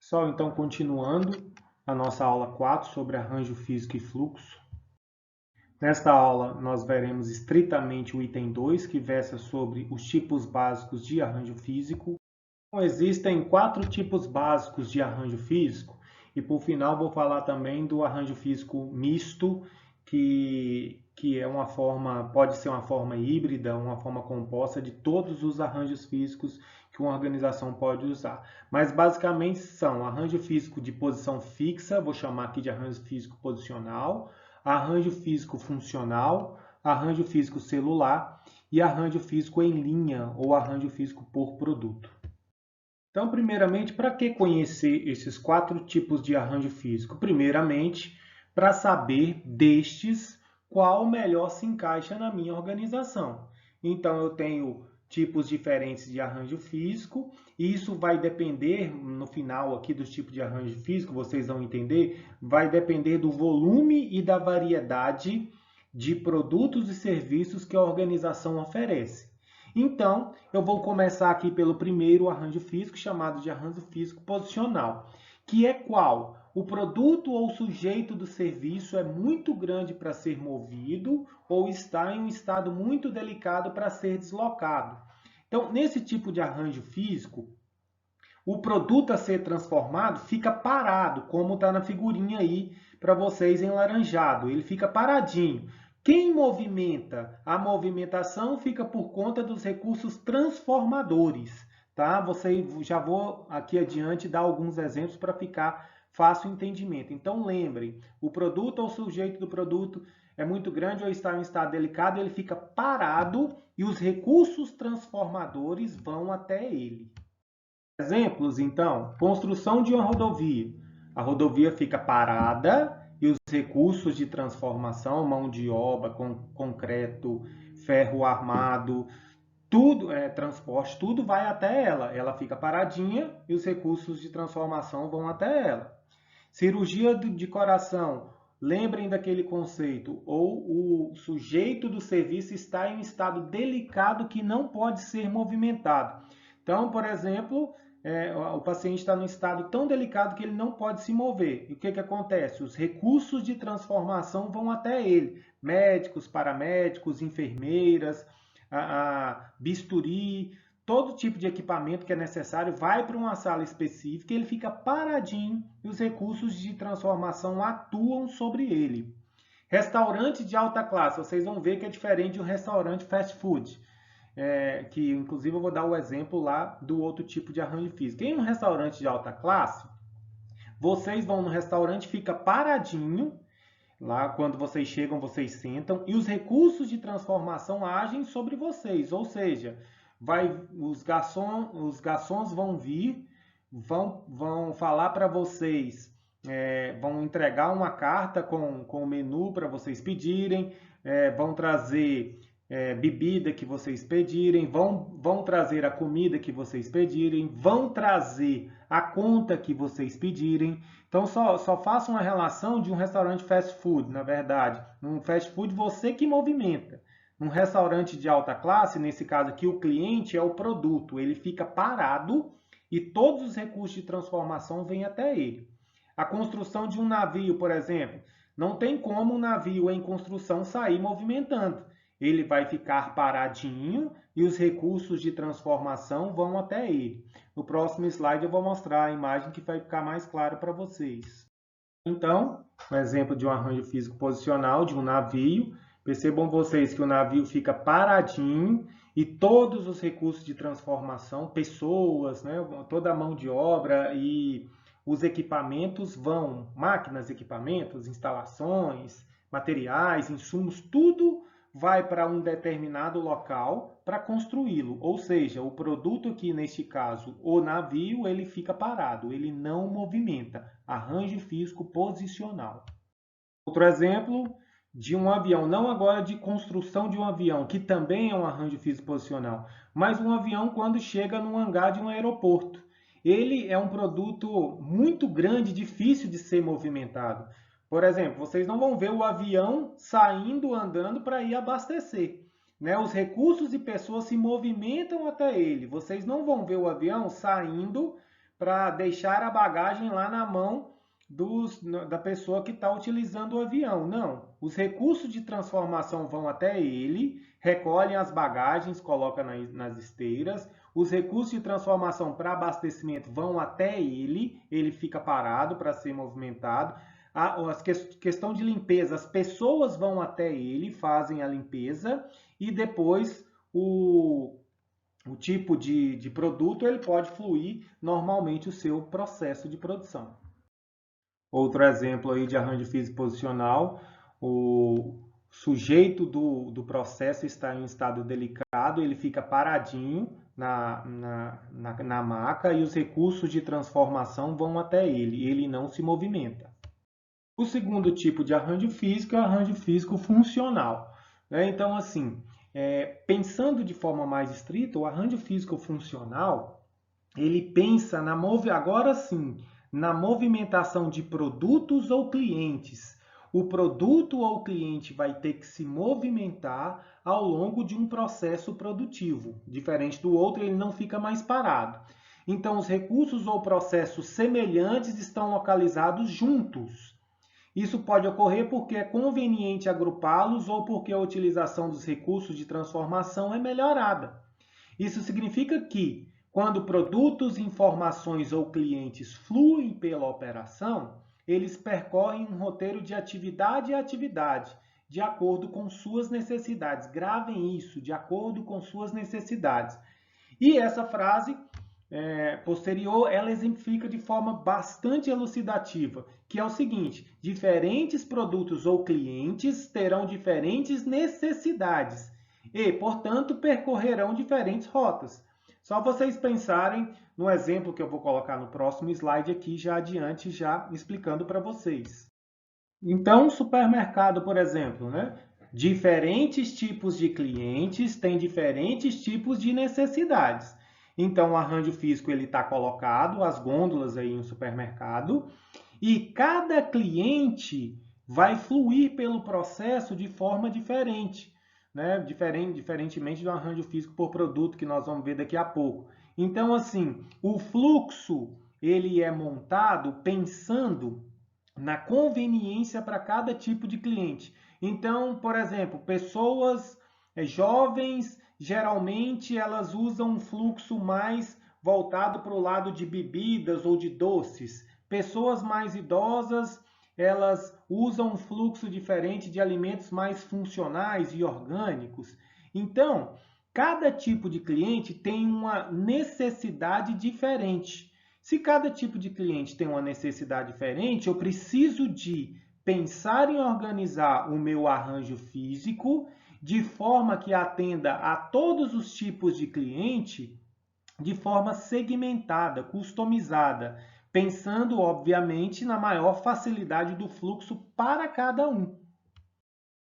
Pessoal, então continuando a nossa aula 4 sobre arranjo físico e fluxo. Nesta aula nós veremos estritamente o item 2, que versa sobre os tipos básicos de arranjo físico. Então, existem 4 tipos básicos de arranjo físico e por final vou falar também do arranjo físico misto, que é uma forma, pode ser uma forma híbrida, uma forma composta de todos os arranjos físicos que uma organização pode usar. Mas basicamente são arranjo físico de posição fixa, vou chamar aqui de arranjo físico posicional, arranjo físico funcional, arranjo físico celular e arranjo físico em linha ou arranjo físico por produto. Então, primeiramente, para que conhecer esses 4 tipos de arranjo físico? Primeiramente, para saber destes qual melhor se encaixa na minha organização. Então, eu tenho tipos diferentes de arranjo físico, e isso vai depender, no final aqui dos tipos de arranjo físico, vocês vão entender, vai depender do volume e da variedade de produtos e serviços que a organização oferece. Então, eu vou começar aqui pelo primeiro arranjo físico, chamado de arranjo físico posicional, que é qual? O produto ou sujeito do serviço é muito grande para ser movido ou está em um estado muito delicado para ser deslocado. Então, nesse tipo de arranjo físico, o produto a ser transformado fica parado, como está na figurinha aí para vocês em laranjado. Ele fica paradinho. Quem movimenta? A movimentação fica por conta dos recursos transformadores, tá? Já vou aqui adiante dar alguns exemplos para ficar fácil o entendimento. Então lembrem, o produto ou o sujeito do produto é muito grande ou está em um estado delicado, ele fica parado e os recursos transformadores vão até ele. Exemplos, então, construção de uma rodovia. A rodovia fica parada e os recursos de transformação, mão de obra, concreto, ferro armado, tudo, transporte, tudo vai até ela. Ela fica paradinha e os recursos de transformação vão até ela. Cirurgia de coração. Lembrem daquele conceito, ou o sujeito do serviço está em um estado delicado que não pode ser movimentado. Então, por exemplo, o paciente está num estado tão delicado que ele não pode se mover. E o que acontece? Os recursos de transformação vão até ele. Médicos, paramédicos, enfermeiras, bisturi, todo tipo de equipamento que é necessário vai para uma sala específica e ele fica paradinho e os recursos de transformação atuam sobre ele. Restaurante de alta classe, vocês vão ver que é diferente de um restaurante fast food. Que inclusive eu vou dar o exemplo lá do outro tipo de arranjo físico. Em um restaurante de alta classe, vocês vão no restaurante, fica paradinho, lá quando vocês chegam, vocês sentam, e os recursos de transformação agem sobre vocês, ou seja, os garçons vão vir, vão falar para vocês, vão entregar uma carta com o menu para vocês pedirem, vão trazer bebida que vocês pedirem, vão trazer a comida que vocês pedirem, vão trazer a conta que vocês pedirem. Então, só faça uma relação de um restaurante fast food, na verdade. Num fast food, você que movimenta. Num restaurante de alta classe, nesse caso aqui, o cliente é o produto. Ele fica parado e todos os recursos de transformação vêm até ele. A construção de um navio, por exemplo, não tem como um navio em construção sair movimentando. Ele vai ficar paradinho e os recursos de transformação vão até ele. No próximo slide eu vou mostrar a imagem que vai ficar mais claro para vocês. Então, um exemplo de um arranjo físico posicional de um navio. Percebam vocês que o navio fica paradinho e todos os recursos de transformação, pessoas, né, toda a mão de obra e os equipamentos vão, máquinas, equipamentos, instalações, materiais, insumos, tudo vai para um determinado local para construí-lo. Ou seja, o produto aqui, neste caso, o navio, ele fica parado, ele não movimenta. Arranjo físico posicional. Outro exemplo de um avião, não agora de construção de um avião, que também é um arranjo físico posicional, mas um avião quando chega no hangar de um aeroporto. Ele é um produto muito grande, difícil de ser movimentado. Por exemplo, vocês não vão ver o avião saindo, andando para ir abastecer. Né? Os recursos e pessoas se movimentam até ele. Vocês não vão ver o avião saindo para deixar a bagagem lá na mão da pessoa que está utilizando o avião. Não, os recursos de transformação vão até ele, recolhem as bagagens, colocam nas esteiras, os recursos de transformação para abastecimento vão até ele, ele fica parado para ser movimentado. A questão de limpeza, as pessoas vão até ele, fazem a limpeza e depois o tipo de produto ele pode fluir normalmente o seu processo de produção. Outro exemplo aí de arranjo físico posicional, o sujeito do processo está em um estado delicado, ele fica paradinho na maca e os recursos de transformação vão até ele não se movimenta. O segundo tipo de arranjo físico é o arranjo físico funcional. Então, assim, pensando de forma mais estrita, o arranjo físico funcional, ele pensa agora sim, na movimentação de produtos ou clientes. O produto ou cliente vai ter que se movimentar ao longo de um processo produtivo. Diferente do outro, ele não fica mais parado. Então, os recursos ou processos semelhantes estão localizados juntos. Isso pode ocorrer porque é conveniente agrupá-los ou porque a utilização dos recursos de transformação é melhorada. Isso significa que, quando produtos, informações ou clientes fluem pela operação, eles percorrem um roteiro de atividade a atividade, de acordo com suas necessidades. Gravem isso, de acordo com suas necessidades. E essa frase posterior, ela exemplifica de forma bastante elucidativa, que é o seguinte: diferentes produtos ou clientes terão diferentes necessidades e, portanto, percorrerão diferentes rotas. Só vocês pensarem no exemplo que eu vou colocar no próximo slide aqui, já adiante, já explicando para vocês. Então, supermercado, por exemplo, né? Diferentes tipos de clientes têm diferentes tipos de necessidades. Então, o arranjo físico ele está colocado, as gôndolas aí no supermercado, e cada cliente vai fluir pelo processo de forma diferente, né? Diferentemente do arranjo físico por produto que nós vamos ver daqui a pouco. Então, assim, o fluxo ele é montado pensando na conveniência para cada tipo de cliente. Então, por exemplo, pessoas jovens, geralmente elas usam um fluxo mais voltado para o lado de bebidas ou de doces. Pessoas mais idosas, elas usam um fluxo diferente de alimentos mais funcionais e orgânicos. Então, cada tipo de cliente tem uma necessidade diferente. Se cada tipo de cliente tem uma necessidade diferente, eu preciso de pensar em organizar o meu arranjo físico de forma que atenda a todos os tipos de cliente de forma segmentada, customizada, pensando, obviamente, na maior facilidade do fluxo para cada um.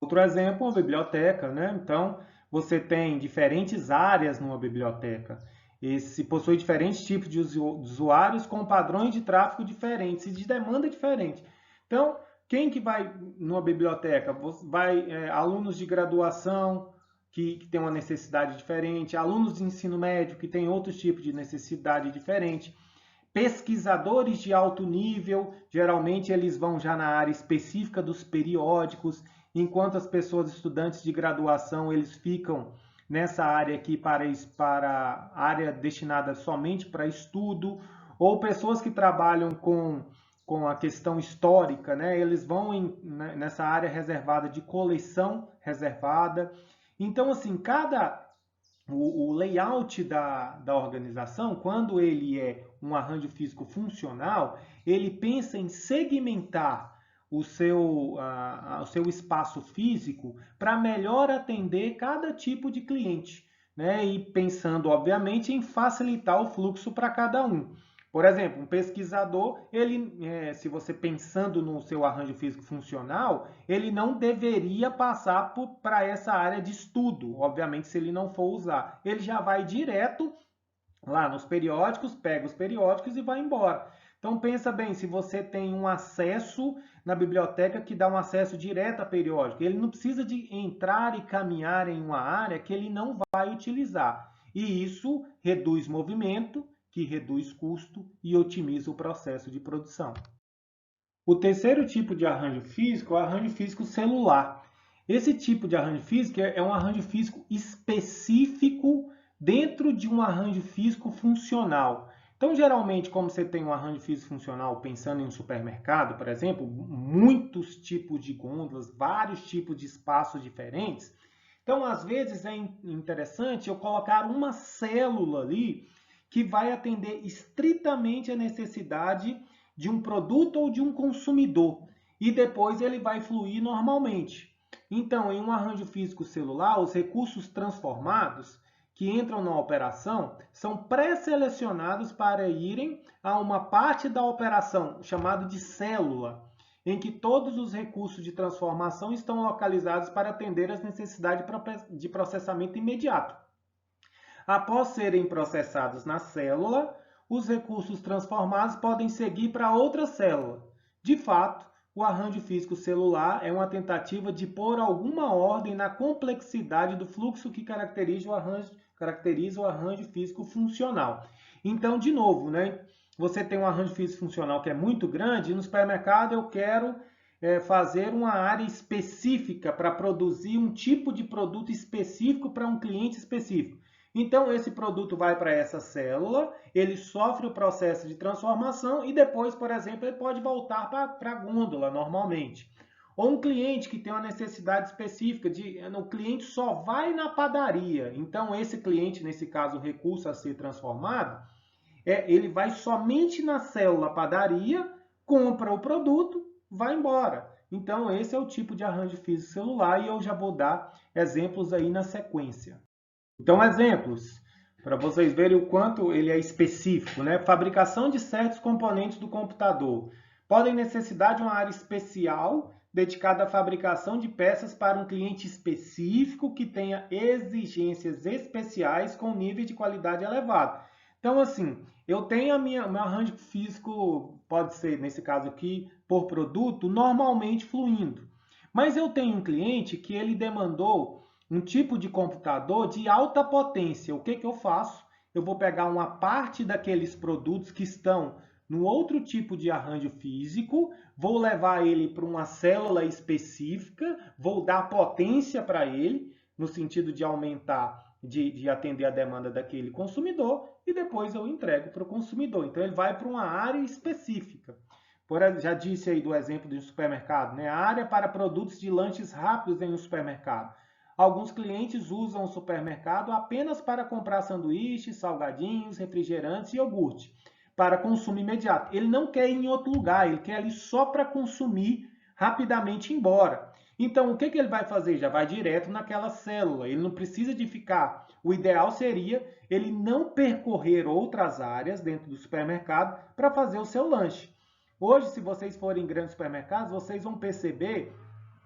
Outro exemplo, a biblioteca, né? Então, você tem diferentes áreas numa biblioteca. Esse possui diferentes tipos de usuários com padrões de tráfego diferentes e de demanda diferente. Então, quem que vai numa biblioteca? Vai alunos de graduação que tem uma necessidade diferente, alunos de ensino médio que tem outro tipo de necessidade diferente, pesquisadores de alto nível, geralmente eles vão já na área específica dos periódicos, enquanto as pessoas estudantes de graduação eles ficam nessa área aqui para área destinada somente para estudo, ou pessoas que trabalham com a questão histórica, né? Eles vão nessa área reservada de coleção reservada. Então, assim, o layout da organização, quando ele é um arranjo físico funcional, ele pensa em segmentar o seu espaço físico para melhor atender cada tipo de cliente, né? E pensando, obviamente, em facilitar o fluxo para cada um. Por exemplo, um pesquisador, se você pensando no seu arranjo físico funcional, ele não deveria passar para essa área de estudo, obviamente, se ele não for usar. Ele já vai direto lá nos periódicos, pega os periódicos e vai embora. Então pensa bem, se você tem um acesso na biblioteca que dá um acesso direto a periódico, ele não precisa de entrar e caminhar em uma área que ele não vai utilizar. E isso reduz movimento que reduz custo e otimiza o processo de produção. O terceiro tipo de arranjo físico é o arranjo físico celular. Esse tipo de arranjo físico é um arranjo físico específico dentro de um arranjo físico funcional. Então, geralmente, como você tem um arranjo físico funcional pensando em um supermercado, por exemplo, muitos tipos de gôndolas, vários tipos de espaços diferentes. Então, às vezes, é interessante eu colocar uma célula ali que vai atender estritamente a necessidade de um produto ou de um consumidor. E depois ele vai fluir normalmente. Então, em um arranjo físico celular, os recursos transformados que entram na operação são pré-selecionados para irem a uma parte da operação, chamada de célula, em que todos os recursos de transformação estão localizados para atender às necessidades de processamento imediato. Após serem processados na célula, os recursos transformados podem seguir para outra célula. De fato, o arranjo físico celular é uma tentativa de pôr alguma ordem na complexidade do fluxo que caracteriza o arranjo físico funcional. Então, de novo, você tem um arranjo físico funcional que é muito grande, e no supermercado eu quero fazer uma área específica para produzir um tipo de produto específico para um cliente específico. Então, esse produto vai para essa célula, ele sofre o processo de transformação e depois, por exemplo, ele pode voltar para a gôndola normalmente. Ou um cliente que tem uma necessidade específica, o cliente só vai na padaria. Então, esse cliente, nesse caso, o recurso a ser transformado, ele vai somente na célula padaria, compra o produto, vai embora. Então, esse é o tipo de arranjo físico celular e eu já vou dar exemplos aí na sequência. Então, exemplos, para vocês verem o quanto ele é específico, Fabricação de certos componentes do computador. Podem necessitar de uma área especial dedicada à fabricação de peças para um cliente específico que tenha exigências especiais com nível de qualidade elevado. Então, assim, eu tenho meu arranjo físico, pode ser, nesse caso aqui, por produto, normalmente fluindo. Mas eu tenho um cliente que ele demandou um tipo de computador de alta potência. O que eu faço? Eu vou pegar uma parte daqueles produtos que estão no outro tipo de arranjo físico, vou levar ele para uma célula específica, vou dar potência para ele, no sentido de aumentar, de atender a demanda daquele consumidor, e depois eu entrego para o consumidor. Então, ele vai para uma área específica. Já disse aí do exemplo de um supermercado, A área para produtos de lanches rápidos em um supermercado. Alguns clientes usam o supermercado apenas para comprar sanduíches, salgadinhos, refrigerantes e iogurte, para consumo imediato. Ele não quer ir em outro lugar, ele quer ali só para consumir rapidamente e ir embora. Então, o que ele vai fazer? Já vai direto naquela célula, ele não precisa de ficar. O ideal seria ele não percorrer outras áreas dentro do supermercado para fazer o seu lanche. Hoje, se vocês forem em grandes supermercados, vocês vão perceber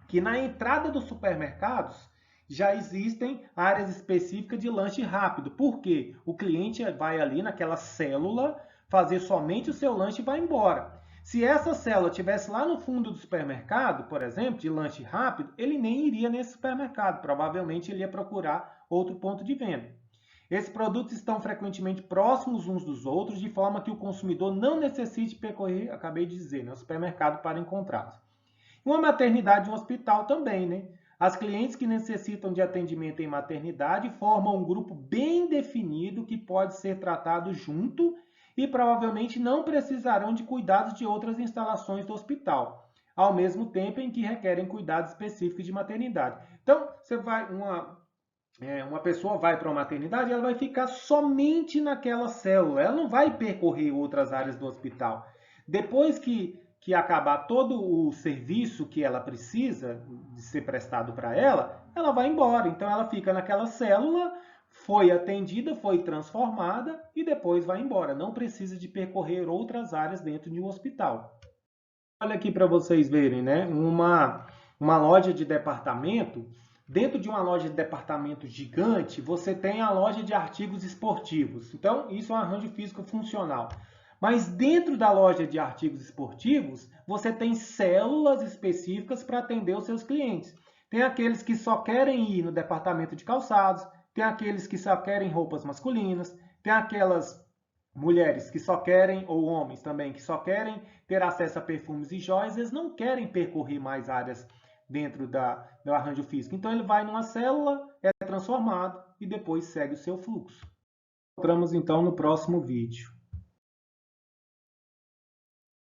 que na entrada dos supermercados já existem áreas específicas de lanche rápido. Por quê? O cliente vai ali naquela célula fazer somente o seu lanche e vai embora. Se essa célula estivesse lá no fundo do supermercado, por exemplo, de lanche rápido, ele nem iria nesse supermercado. Provavelmente ele ia procurar outro ponto de venda. Esses produtos estão frequentemente próximos uns dos outros, de forma que o consumidor não necessite percorrer, acabei de dizer, o supermercado para encontrá-los. Uma maternidade e um hospital também, As clientes que necessitam de atendimento em maternidade formam um grupo bem definido que pode ser tratado junto e provavelmente não precisarão de cuidados de outras instalações do hospital, ao mesmo tempo em que requerem cuidados específicos de maternidade. Então, uma pessoa vai para uma maternidade, ela vai ficar somente naquela célula, ela não vai percorrer outras áreas do hospital. Depois que acabar todo o serviço que ela precisa de ser prestado para ela, ela vai embora. Então, ela fica naquela célula, foi atendida, foi transformada e depois vai embora. Não precisa de percorrer outras áreas dentro de um hospital. Olha aqui para vocês verem, uma loja de departamento. Dentro de uma loja de departamento gigante, você tem a loja de artigos esportivos. Então, isso é um arranjo físico funcional. Mas dentro da loja de artigos esportivos, você tem células específicas para atender os seus clientes. Tem aqueles que só querem ir no departamento de calçados, tem aqueles que só querem roupas masculinas, tem aquelas mulheres que só querem, ou homens também, que só querem ter acesso a perfumes e joias, eles não querem percorrer mais áreas dentro do arranjo físico. Então ele vai numa célula, é transformado e depois segue o seu fluxo. Encontramos então no próximo vídeo.